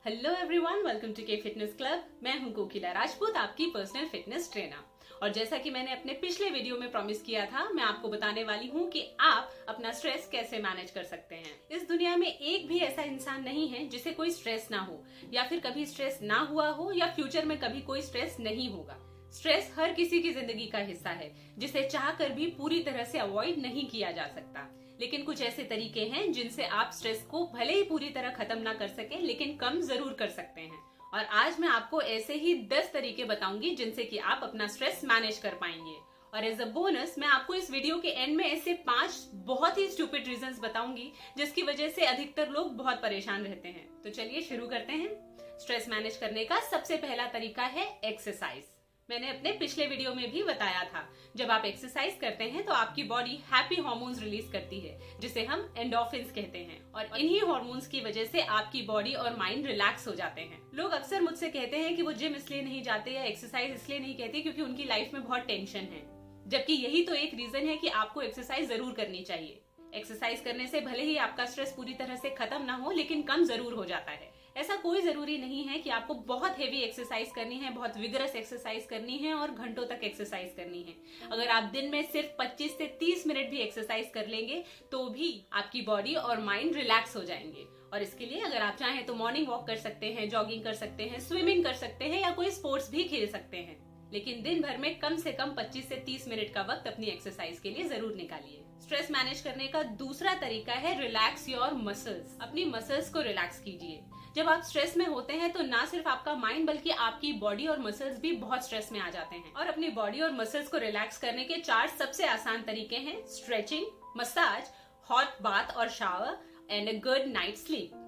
Hello everyone, welcome to के fitness club. मैं हूं कोकिला राजपूत, आपकी पर्सनल फिटनेस ट्रेनर। और जैसा कि मैंने अपने पिछले वीडियो में प्रॉमिस किया था, मैं आपको बताने वाली हूं कि आप अपना स्ट्रेस कैसे मैनेज कर सकते हैं। इस दुनिया में एक भी ऐसा इंसान नहीं है जिसे कोई स्ट्रेस ना हो, या फिर कभी स्ट्रेस ना हुआ हो, या फ्यूचर में कभी कोई स्ट्रेस नहीं होगा। स्ट्रेस हर किसी की जिंदगी का हिस्सा है, जिसे चाहकर भी पूरी तरह से अवॉइड नहीं किया जा सकता। लेकिन कुछ ऐसे तरीके हैं जिनसे आप स्ट्रेस को भले ही पूरी तरह खत्म ना कर सके, लेकिन कम जरूर कर सकते हैं। और आज मैं आपको ऐसे ही 10 तरीके बताऊंगी जिनसे कि आप अपना स्ट्रेस मैनेज कर पाएंगे। और एज अ बोनस मैं आपको इस वीडियो के एंड में ऐसे 5 बहुत ही स्टूपिड रीजंस बताऊंगी जिसकी वजह से अधिकतर लोग बहुत परेशान रहते हैं। तो चलिए शुरू करते हैं। स्ट्रेस मैनेज करने का सबसे पहला तरीका है एक्सरसाइज। मैंने अपने पिछले वीडियो में भी बताया था, जब आप एक्सरसाइज करते हैं तो आपकी बॉडी हैप्पी हार्मोन्स रिलीज करती है, जिसे हम एंडोर्फिन्स कहते हैं। और इन्हीं हार्मोन्स की वजह से आपकी बॉडी और माइंड रिलैक्स हो जाते हैं। लोग अक्सर मुझसे कहते हैं कि वो जिम इसलिए नहीं जाते या एक्सरसाइज इसलिए नहीं कहते क्योंकि उनकी लाइफ में बहुत टेंशन है, जबकि यही तो एक रीजन है कि आपको एक्सरसाइज जरूर करनी चाहिए। एक्सरसाइज करने से भले ही आपका स्ट्रेस पूरी तरह से खत्म ना हो, लेकिन कम जरूर हो जाता है। ऐसा कोई जरूरी नहीं है कि आपको बहुत हेवी एक्सरसाइज करनी है, बहुत विगरस एक्सरसाइज करनी है और घंटों तक एक्सरसाइज करनी है। अगर आप दिन में सिर्फ 25 से 30 मिनट भी एक्सरसाइज कर लेंगे तो भी आपकी बॉडी और माइंड रिलैक्स हो जाएंगे। और इसके लिए अगर आप चाहें तो मॉर्निंग वॉक कर सकते हैं, जॉगिंग कर सकते हैं, स्विमिंग कर सकते हैं, या कोई स्पोर्ट्स भी खेल सकते हैं। लेकिन दिन भर में कम से कम 25 से 30 मिनट का वक्त अपनी एक्सरसाइज के लिए जरूर निकालिए। स्ट्रेस मैनेज करने का दूसरा तरीका है रिलैक्स योर मसल्स। अपनी मसल्स को रिलैक्स कीजिए। जब आप स्ट्रेस में होते हैं तो ना सिर्फ आपका माइंड बल्कि आपकी बॉडी और मसल्स भी बहुत स्ट्रेस में आ जाते हैं। और अपनी बॉडी और मसल्स को रिलैक्स करने के 4 सबसे आसान तरीके हैं: स्ट्रेचिंग, मसाज, हॉट बाथ और shower and a good night sleep.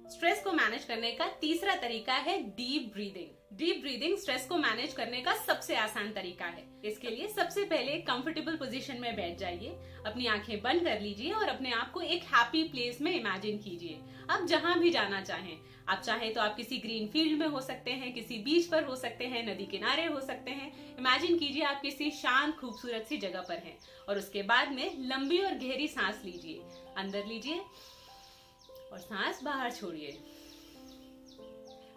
Stress को मैनेज करने का तीसरा तरीका है deep breathing. Deep breathing stress को मैनेज करने का सबसे आसान तरीका है। इसके लिए सबसे पहले कंफर्टेबल पोजीशन में बैठ जाइए, अपनी आंखें बंद कर लीजिए और अपने आप को एक हैप्पी प्लेस में इमेजिन कीजिए। आप जहां भी जाना चाहें, आप चाहें तो आप किसी ग्रीन फील्ड में हो सकते हैं, किसी बीच पर हो सकते हैं, नदी किनारे हो सकते हैं। इमेजिन कीजिए आप किसी शांत खूबसूरत सी जगह पर हैं। और उसके बाद में लंबी और गहरी सांस लीजिए। अंदर लीजिए और सांस बाहर छोड़िए।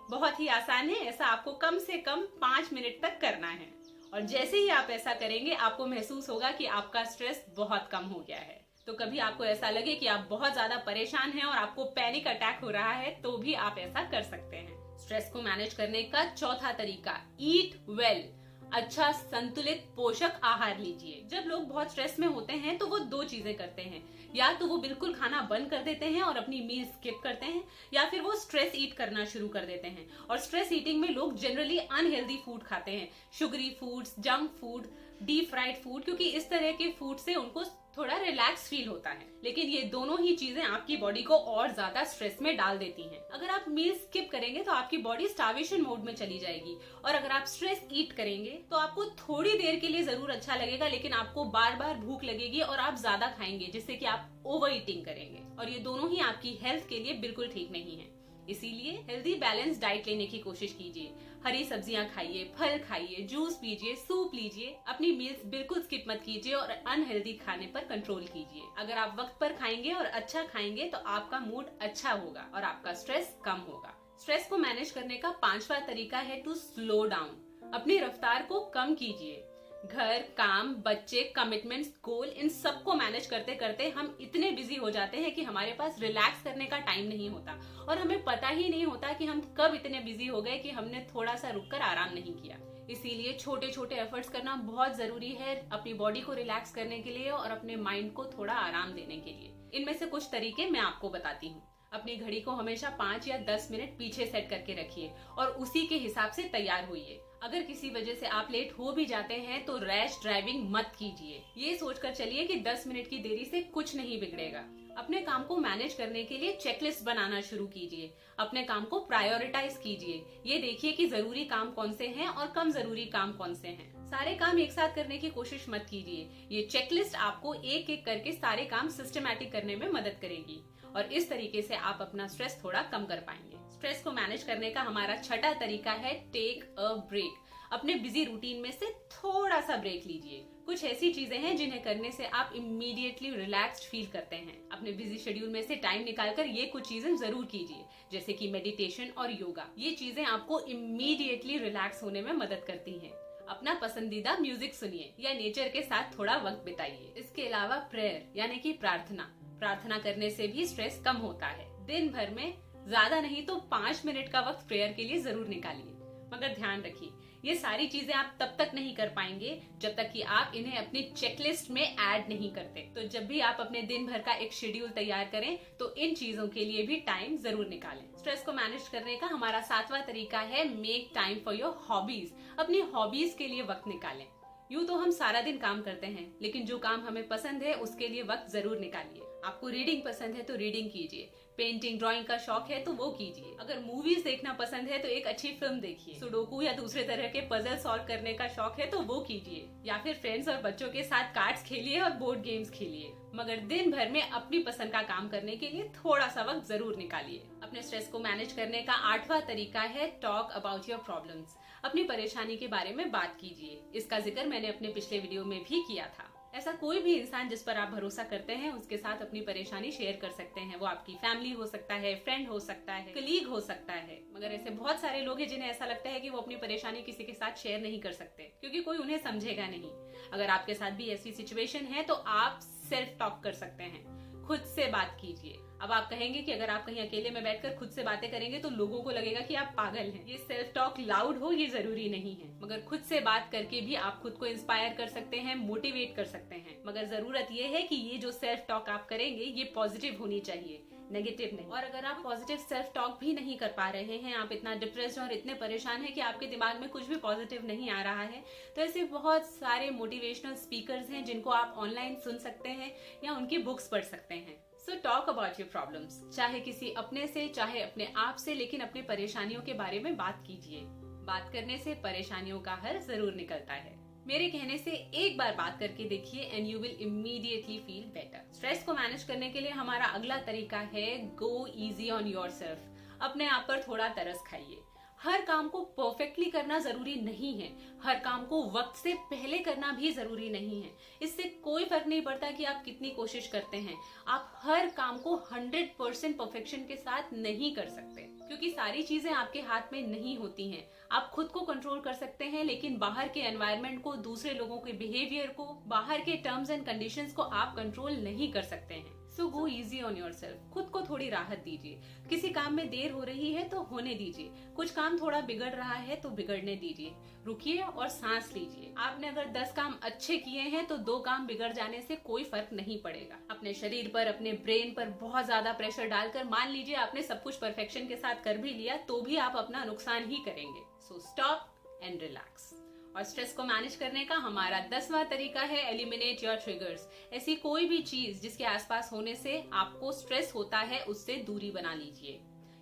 बहुत ही आसान है, ऐसा आपको कम से कम 5 मिनट तक करना है। और जैसे ही आप ऐसा करेंगे आपको महसूस होगा कि आपका स्ट्रेस बहुत कम हो गया है। तो कभी आपको ऐसा लगे कि आप बहुत ज्यादा परेशान हैं और आपको पैनिक अटैक हो रहा है, तो भी आप ऐसा कर सकते हैं। स्ट्रेस को मैनेज करने का चौथा तरीका, ईट वेल। अच्छा संतुलित पोषक आहार लीजिए। जब लोग बहुत स्ट्रेस में होते हैं तो वो 2 चीजें करते हैं, या तो वो बिल्कुल खाना बंद कर देते हैं और अपनी मील स्किप करते हैं, या फिर वो स्ट्रेस ईट करना शुरू कर देते हैं। और स्ट्रेस ईटिंग में लोग जनरली अनहेल्दी फूड खाते हैं, sugary foods, junk food, deep fried food, क्योंकि इस तरह के फूड से उनको थोड़ा रिलैक्स फील होता है। लेकिन ये दोनों ही चीजें आपकी बॉडी को और ज्यादा स्ट्रेस में डाल देती हैं। अगर आप मील स्किप करेंगे तो आपकी बॉडी स्टार्वेशन मोड में चली जाएगी, और अगर आप स्ट्रेस ईट करेंगे तो आपको थोड़ी देर के लिए जरूर अच्छा लगेगा, लेकिन आपको बार बार भूख लगेगी और आप ज्यादा खाएंगे, जिससे कि आप ओवर ईटिंग करेंगे। और ये दोनों ही आपकी हेल्थ के लिए बिल्कुल ठीक नहीं है। इसीलिए हेल्दी बैलेंस डाइट लेने की कोशिश कीजिए। हरी सब्जियां खाइए, फल खाइए, जूस पीजिए, सूप लीजिए। अपनी मील्स बिल्कुल स्किप मत कीजिए और अनहेल्दी खाने पर कंट्रोल कीजिए। अगर आप वक्त पर खाएंगे और अच्छा खाएंगे तो आपका मूड अच्छा होगा और आपका स्ट्रेस कम होगा। स्ट्रेस को मैनेज करने का 5वां तरीका है टू स्लो डाउन। अपनी रफ्तार को कम कीजिए। घर, काम, बच्चे, कमिटमेंट्स, गोल, इन सबको मैनेज करते करते हम इतने बिजी हो जाते हैं कि हमारे पास रिलैक्स करने का टाइम नहीं होता, और हमें पता ही नहीं होता कि हम कब इतने बिजी हो गए कि हमने थोड़ा सा रुककर आराम नहीं किया। इसीलिए छोटे छोटे एफर्ट्स करना बहुत जरूरी है अपनी बॉडी को रिलैक्स करने के लिए और अपने माइंड को थोड़ा आराम देने के लिए। इनमें से कुछ तरीके मैं आपको बताती हूँ। अपनी घड़ी को हमेशा 5 या 10 मिनट पीछे सेट करके रखिए और उसी के हिसाब से तैयार होइए। अगर किसी वजह से आप लेट हो भी जाते हैं तो रैश ड्राइविंग मत कीजिए। ये सोचकर चलिए कि 10 मिनट की देरी से कुछ नहीं बिगड़ेगा। अपने काम को मैनेज करने के लिए चेकलिस्ट बनाना शुरू कीजिए। अपने काम को प्रायोरिटाइज कीजिए। ये देखिए कि जरूरी काम कौन से हैं और कम जरूरी काम कौन से हैं। सारे काम एक साथ करने की कोशिश मत कीजिए। ये चेकलिस्ट आपको एक एक करके सारे काम सिस्टमैटिक करने में मदद करेगी, और इस तरीके से आप अपना स्ट्रेस थोड़ा कम कर पाएंगे। स्ट्रेस को मैनेज करने का हमारा छठा तरीका है टेक अ ब्रेक। अपने बिजी रूटीन में से थोड़ा सा ब्रेक लीजिए। कुछ ऐसी चीजें हैं जिन्हें करने से आप इमीडिएटली रिलैक्स्ड फील करते हैं। अपने बिजी शेड्यूल में से टाइम निकालकर ये कुछ चीजें जरूर कीजिए, जैसे कि मेडिटेशन और योगा। ये चीजें आपको इमीडिएटली रिलैक्स होने में मदद करती हैं। अपना पसंदीदा म्यूजिक सुनिए या नेचर के साथ थोड़ा वक्त बिताइए। इसके अलावा प्रेयर यानी कि प्रार्थना करने से भी स्ट्रेस कम होता है। दिन भर में ज्यादा नहीं तो 5 मिनट का वक्त प्रेयर के लिए जरूर निकालिए। मगर ध्यान रखिए, ये सारी चीजें आप तब तक नहीं कर पाएंगे जब तक कि आप इन्हें अपनी चेकलिस्ट में ऐड नहीं करते। तो जब भी आप अपने दिन भर का एक शेड्यूल तैयार करें तो इन चीजों के लिए भी टाइम जरूर निकालें। स्ट्रेस को मैनेज करने का हमारा 7वां तरीका है make time for your hobbies. अपनी हॉबीज के लिए वक्त निकालें। यूँ तो हम सारा दिन काम करते हैं, लेकिन जो काम हमें पसंद है उसके लिए वक्त जरूर निकालिए। आपको रीडिंग पसंद है तो रीडिंग कीजिए, पेंटिंग ड्राइंग का शौक है तो वो कीजिए। अगर मूवीज देखना पसंद है तो एक अच्छी फिल्म देखिए। सुडोकू या दूसरे तरह के पजल सॉल्व करने का शौक है तो वो कीजिए, या फिर फ्रेंड्स और बच्चों के साथ कार्ड्स खेलिए और बोर्ड गेम्स खेलिए। मगर दिन भर में अपनी पसंद का काम करने के लिए थोड़ा सा वक्त जरूर निकालिए। अपने स्ट्रेस को मैनेज करने का 8वां तरीका है टॉक अबाउट योर प्रॉब्लम्स। अपनी परेशानी के बारे में बात कीजिए। इसका जिक्र मैंने अपने पिछले वीडियो में भी किया था। ऐसा कोई भी इंसान जिस पर आप भरोसा करते हैं उसके साथ अपनी परेशानी शेयर कर सकते हैं। वो आपकी फैमिली हो सकता है, फ्रेंड हो सकता है, कलीग हो सकता है। मगर ऐसे बहुत सारे लोग हैं जिन्हें ऐसा लगता है कि वो अपनी परेशानी किसी के साथ शेयर नहीं कर सकते क्योंकि कोई उन्हें समझेगा नहीं। अगर आपके साथ भी ऐसी सिचुएशन है तो आप सेल्फ टॉक कर सकते हैं, खुद से बात कीजिए। अब आप कहेंगे कि अगर आप कहीं अकेले में बैठकर खुद से बातें करेंगे तो लोगों को लगेगा कि आप पागल हैं। ये सेल्फ टॉक लाउड हो ये जरूरी नहीं है, मगर खुद से बात करके भी आप खुद को इंस्पायर कर सकते हैं, मोटिवेट कर सकते हैं। मगर जरूरत ये है कि ये जो सेल्फ टॉक आप करेंगे ये पॉजिटिव होनी चाहिए, नेगेटिव नहीं। और अगर आप पॉजिटिव सेल्फ टॉक भी नहीं कर पा रहे हैं, आप इतना डिप्रेस्ड और इतने परेशान हैं कि आपके दिमाग में कुछ भी पॉजिटिव नहीं आ रहा है, तो ऐसे बहुत सारे मोटिवेशनल स्पीकर्स हैं जिनको आप ऑनलाइन सुन सकते हैं या उनकी बुक्स पढ़ सकते हैं। So talk about your problems, चाहे किसी अपने से चाहे अपने आप से, लेकिन अपनी परेशानियों के बारे में बात कीजिए। बात करने से परेशानियों का हल जरूर निकलता है। मेरे कहने से एक बार बात करके देखिए and you will immediately feel better. Stress को मैनेज करने के लिए हमारा अगला तरीका है गो इजी ऑन योरसेल्फ। अपने आप पर थोड़ा तरस खाइए। हर काम को परफेक्टली करना जरूरी नहीं है, हर काम को वक्त से पहले करना भी जरूरी नहीं है। इससे कोई फर्क नहीं पड़ता कि आप कितनी कोशिश करते हैं। आप हर काम को 100% परफेक्शन के साथ नहीं कर सकते क्योंकि सारी चीजें आपके हाथ में नहीं होती हैं। आप खुद को कंट्रोल कर सकते हैं, लेकिन बाहर के एनवायरनमेंट को, दूसरे लोगों के बिहेवियर को, बाहर के टर्म्स एंड कंडीशंस को आप कंट्रोल नहीं कर सकते हैं। सो गो इजी ऑन योरसेल्फ। खुद को थोड़ी राहत दीजिए। किसी काम में देर हो रही है तो होने दीजिए। कुछ काम थोड़ा बिगड़ रहा है तो बिगड़ने दीजिए। रुकिए और सांस लीजिए। आपने अगर 10 काम अच्छे किए हैं तो 2 काम बिगड़ जाने से कोई फर्क नहीं पड़ेगा। अपने शरीर पर, अपने ब्रेन पर बहुत ज्यादा प्रेशर डालकर मान लीजिए आपने सब कुछ परफेक्शन के साथ कर भी लिया तो भी आप अपना नुकसान ही करेंगे। So stop and relax. और स्ट्रेस को मैनेज करने का हमारा 10वां तरीका है एलिमिनेट योर ट्रिगर्स। ऐसी कोई भी चीज जिसके आसपास होने से आपको स्ट्रेस होता है उससे दूरी बना लीजिए।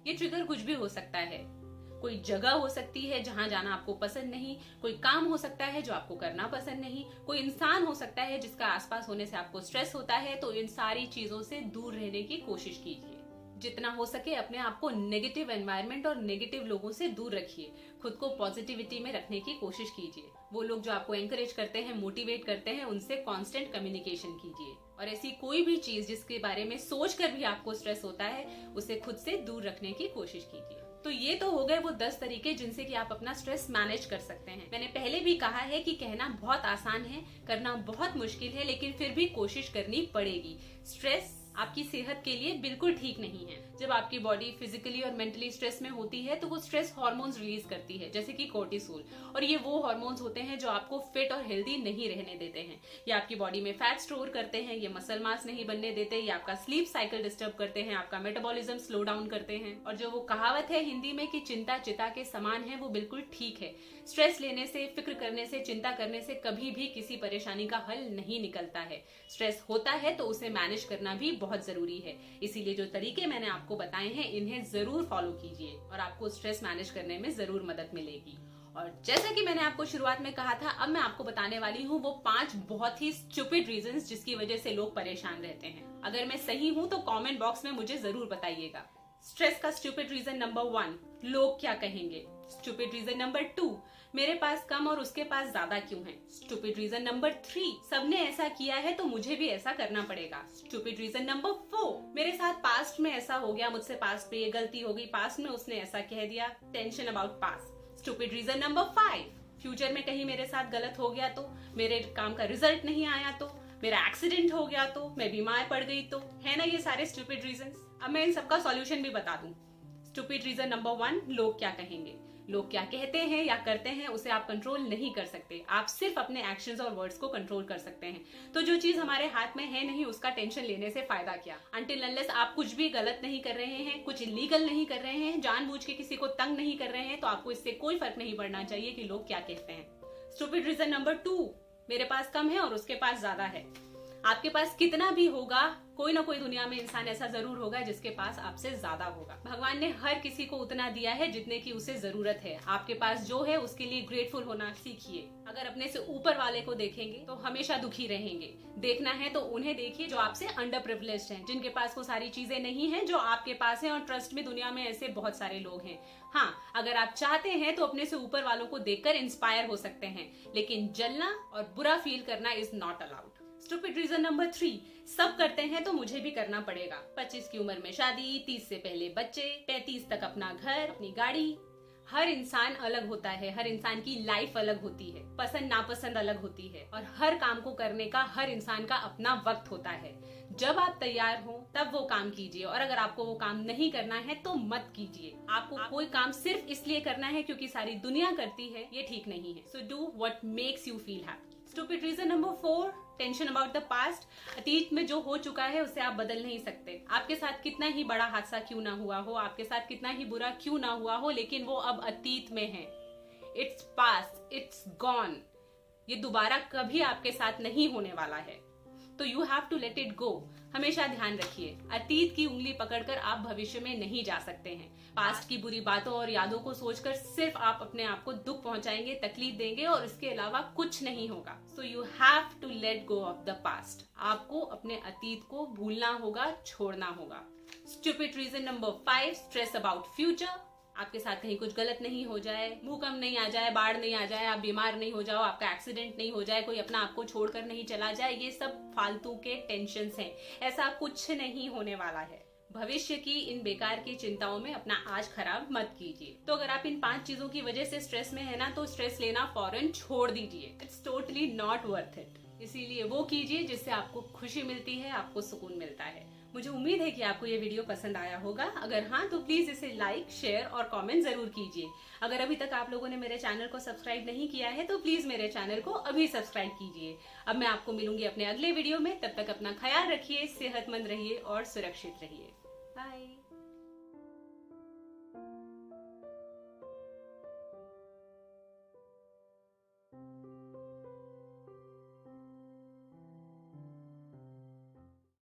ये ट्रिगर कुछ भी हो सकता है। कोई जगह हो सकती है जहां जाना आपको पसंद नहीं, कोई काम हो सकता है जो आपको करना पसंद नहीं, कोई इंसान हो सकता है जिसका आसपास होने से आपको स्ट्रेस होता है। तो इन सारी चीजों से दूर रहने की कोशिश कीजिए। जितना हो सके अपने आप को नेगेटिव एनवायरनमेंट और नेगेटिव लोगों से दूर रखिए। खुद को पॉजिटिविटी में रखने की कोशिश कीजिए। वो लोग जो आपको एनकरेज करते हैं, मोटिवेट करते हैं, उनसे कांस्टेंट कम्युनिकेशन कीजिए। और ऐसी कोई भी चीज जिसके बारे में सोचकर भी आपको स्ट्रेस होता है उसे खुद से दूर रखने की कोशिश कीजिए। तो ये तो हो गए वो 10 तरीके जिनसे कि आप अपना स्ट्रेस मैनेज कर सकते हैं। मैंने पहले भी कहा है कि कहना बहुत आसान है, करना बहुत मुश्किल है, लेकिन फिर भी कोशिश करनी पड़ेगी। स्ट्रेस आपकी सेहत के लिए बिल्कुल ठीक नहीं है। जब आपकी बॉडी फिजिकली और मेंटली स्ट्रेस में होती है तो वो स्ट्रेस हार्मोन्स रिलीज करती है, जैसे कि कोर्टिसोल। और ये वो हार्मोन्स होते हैं जो आपको फिट और हेल्दी नहीं रहने देते हैं। ये आपकी बॉडी में फैट स्टोर करते हैं, ये मसल मास नहीं बनने देते, ये आपका स्लीप साइकिल डिस्टर्ब करते हैं, आपका मेटाबॉलिज्म स्लो डाउन करते हैं। और जो वो कहावत है हिंदी में कि चिंता चिता के समान है, वो बिल्कुल ठीक है। स्ट्रेस लेने से, फिक्र करने से, चिंता करने से कभी भी किसी परेशानी का हल नहीं निकलता है। स्ट्रेस होता है तो उसे मैनेज करना भी बहुत जरूरी है। इसीलिए जो तरीके मैंने आपको बताए हैं इन्हें जरूर फॉलो कीजिए और आपको स्ट्रेस मैनेज करने में जरूर मदद मिलेगी। और जैसा कि मैंने आपको शुरुआत में कहा था, अब मैं आपको बताने वाली हूँ वो 5 बहुत ही स्टूपिड रीजंस जिसकी वजह से लोग परेशान रहते हैं। अगर मैं सही हूँ तो कमेंट बॉक्स में मुझे जरूर बताइएगा। स्ट्रेस का स्टूपिड रीजन नंबर 1, लोग क्या कहेंगे। स्टूपिड रीजन नंबर 2, मेरे पास कम और उसके पास ज्यादा क्यों है? स्टूपिड रीजन नंबर 3, सबने ऐसा किया है तो मुझे भी ऐसा करना पड़ेगा। स्टूपिड रीजन नंबर 4, मेरे साथ पास्ट में ऐसा हो गया, मुझसे पास्ट में ये गलती हो गई, पास्ट में उसने ऐसा कह दिया। Tension about past. Stupid reason number 5, future में कहीं मेरे साथ गलत हो गया तो, मेरे काम का रिजल्ट नहीं आया तो, मेरा एक्सीडेंट हो गया तो, मैं बीमार पड़ गई तो, है ना ये सारे स्टूपिड रीजंस। अब मैं इन सबका सॉल्यूशन भी बता दूं। स्टूपिड रीजन नंबर 1, लोग क्या कहेंगे। लोग क्या कहते हैं या करते हैं उसे आप कंट्रोल नहीं कर सकते, आप सिर्फ अपने एक्शंस और वर्ड्स को कंट्रोल कर सकते हैं। तो जो चीज हमारे हाथ में है नहीं, उसका टेंशन लेने से फायदा क्या। अनटिल अनलेस आप कुछ भी गलत नहीं कर रहे हैं, कुछ इलीगल नहीं कर रहे हैं, जानबूझ के किसी को तंग नहीं कर रहे हैं, तो आपको इससे कोई फर्क नहीं पड़ना चाहिए कि लोग क्या कहते हैं। स्टूपिड रीजन नंबर 2, मेरे पास कम है और उसके पास ज्यादा है। आपके पास कितना भी होगा, कोई ना कोई दुनिया में इंसान ऐसा जरूर होगा जिसके पास आपसे ज्यादा होगा। भगवान ने हर किसी को उतना दिया है जितने की उसे जरूरत है। आपके पास जो है उसके लिए ग्रेटफुल होना सीखिए। अगर अपने से ऊपर वाले को देखेंगे तो हमेशा दुखी रहेंगे। देखना है तो उन्हें देखिए जो आपसे अंडर प्रिविलेज्ड हैं, जिनके पास वो सारी चीजें नहीं है जो आपके पास है। और ट्रस्ट में दुनिया में ऐसे बहुत सारे लोग हैं। हाँ, अगर आप चाहते हैं तो अपने से ऊपर वालों को देखकर इंस्पायर हो सकते हैं, लेकिन जलना और बुरा फील करना is not allowed. Stupid reason number 3, सब करते हैं तो मुझे भी करना पड़ेगा। 25 की उम्र में शादी, 30 से पहले बच्चे, 35 तक अपना घर, अपनी गाड़ी। हर इंसान अलग होता है, हर इंसान की लाइफ अलग होती है, पसंद नापसंद अलग होती है, और हर काम को करने का हर इंसान का अपना वक्त होता है। जब आप तैयार हो तब वो काम कीजिए, और अगर आपको वो काम नहीं करना है तो मत कीजिए। आपको कोई काम सिर्फ इसलिए करना है क्योंकि सारी दुनिया करती है, ये ठीक नहीं है। So do what makes you feel happy. Stupid reason number 4, tension about the past. अतीत में जो हो चुका है उसे आप बदल नहीं सकते। आपके साथ कितना ही बड़ा हादसा क्यों ना हुआ हो, आपके साथ कितना ही बुरा क्यों ना हुआ हो, लेकिन वो अब अतीत में है। Its past, it's gone. ये दोबारा कभी आपके साथ नहीं होने वाला है, तो you have to let it go. हमेशा ध्यान रखिए, अतीत की उंगली पकड़कर आप भविष्य में नहीं जा सकते हैं। पास्ट की बुरी बातों और यादों को सोचकर सिर्फ आप अपने आप को दुख पहुंचाएंगे, तकलीफ देंगे, और इसके अलावा कुछ नहीं होगा। So you have to let go of the past. आपको अपने अतीत को भूलना होगा, छोड़ना होगा। Stupid reason number 5, stress about future. आपके साथ कहीं कुछ गलत नहीं हो जाए, भूकंप नहीं आ जाए, बाढ़ नहीं आ जाए, आप बीमार नहीं हो जाओ, आपका एक्सीडेंट नहीं हो जाए, कोई अपना आपको छोड़कर नहीं चला जाए, ये सब फालतू के टेंशन्स हैं। ऐसा कुछ नहीं होने वाला है। भविष्य की इन बेकार की चिंताओं में अपना आज खराब मत कीजिए। तो अगर आप इन 5 चीजों की वजह से स्ट्रेस में है ना, तो स्ट्रेस लेना फौरन छोड़ दीजिए। It's totally not worth it. इसीलिए वो कीजिए जिससे आपको खुशी मिलती है, आपको सुकून मिलता है। मुझे उम्मीद है कि आपको ये वीडियो पसंद आया होगा। अगर हाँ, तो प्लीज इसे लाइक, शेयर और कमेंट जरूर कीजिए। अगर अभी तक आप लोगों ने मेरे चैनल को सब्सक्राइब नहीं किया है तो प्लीज मेरे चैनल को अभी सब्सक्राइब कीजिए। अब मैं आपको मिलूंगी अपने अगले वीडियो में। तब तक अपना ख्याल रखिए, सेहतमंद रहिए और सुरक्षित रहिए। बाय।